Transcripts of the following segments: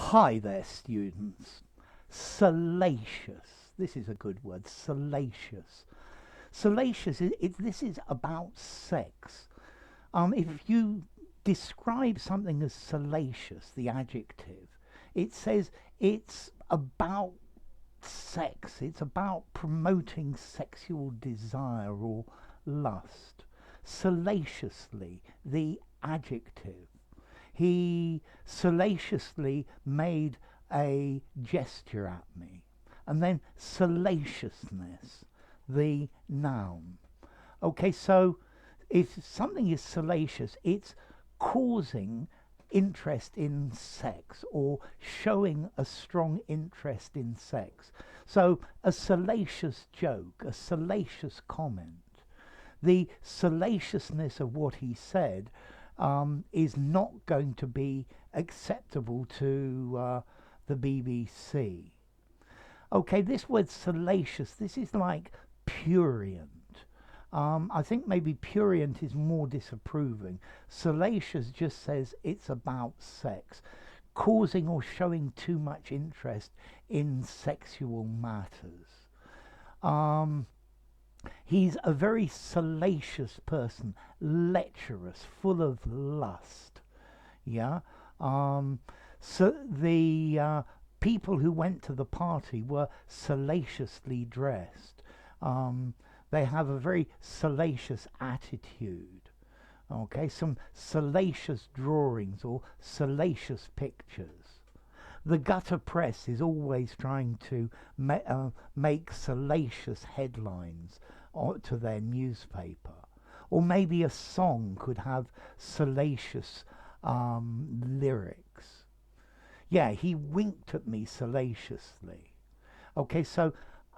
Hi there, students. Salacious. This is a good word. Salacious. Salacious. This is about sex. If you describe something as salacious, the adjective, it says it's about sex. It's about promoting sexual desire or lust. Salaciously, the adjective. He salaciously made a gesture at me. And then salaciousness, the noun. Okay, so if something is salacious, it's causing interest in sex or showing a strong interest in sex. So a salacious joke, a salacious comment, the salaciousness of what he said is not going to be acceptable to the BBC. Okay, this word salacious, this is like prurient. I think maybe prurient is more disapproving. Salacious just says it's about sex, causing or showing too much interest in sexual matters. He's a very salacious person, lecherous, full of lust. Yeah. So the people who went to the party were salaciously dressed. They have a very salacious attitude. Okay, some salacious drawings or salacious pictures. The gutter press is always trying to make salacious headlines to their newspaper. Or maybe a song could have salacious lyrics. Yeah, he winked at me salaciously. Okay, so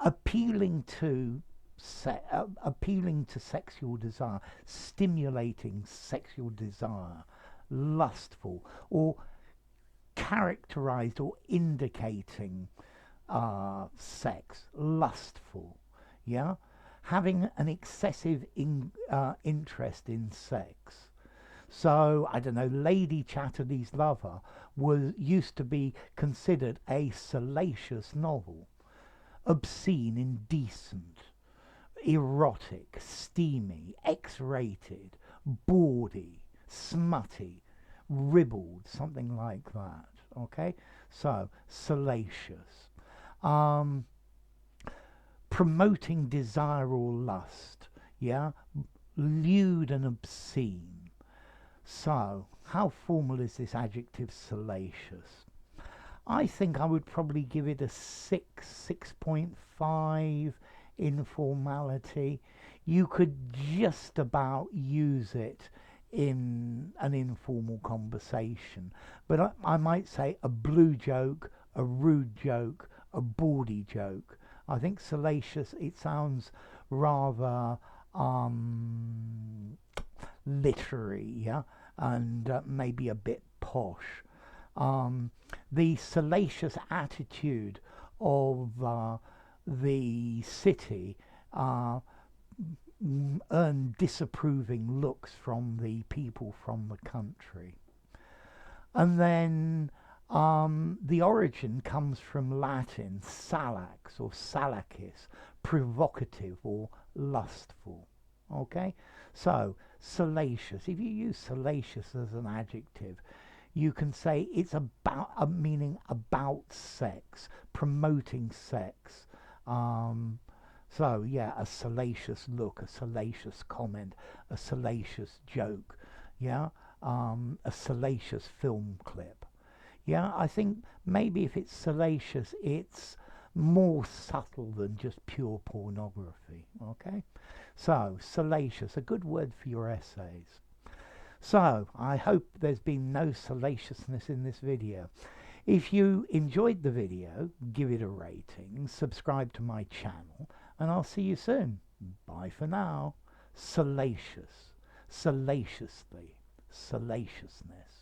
appealing to sexual desire, stimulating sexual desire, lustful, or characterized or indicating sex, lustful, yeah, having an excessive interest in sex. So I don't know, Lady Chatterley's Lover used to be considered a salacious novel, obscene, indecent, erotic, steamy, X-rated, bawdy, smutty, ribald, something like that. Okay, so salacious, promoting desire or lust, yeah, lewd and obscene. So how formal is this adjective salacious? I think I would probably give it a 6.5 in formality. You could just about use it in an informal conversation, but I might say a blue joke, a rude joke, a bawdy joke. I think salacious, it sounds rather literary, yeah, and maybe a bit posh. The salacious attitude of the city earn disapproving looks from the people from the country. And then the origin comes from Latin salax or salacis, provocative or lustful. Okay, so salacious. If you use salacious as an adjective, you can say it's about meaning about sex, promoting sex. So yeah, a salacious look, a salacious comment, a salacious joke, yeah, a salacious film clip. Yeah, I think maybe if it's salacious, it's more subtle than just pure pornography. Okay, so salacious, a good word for your essays. So I hope there's been no salaciousness in this video. If you enjoyed the video, give it a rating, subscribe to my channel, and I'll see you soon. Bye for now. Salacious, salaciously, salaciousness.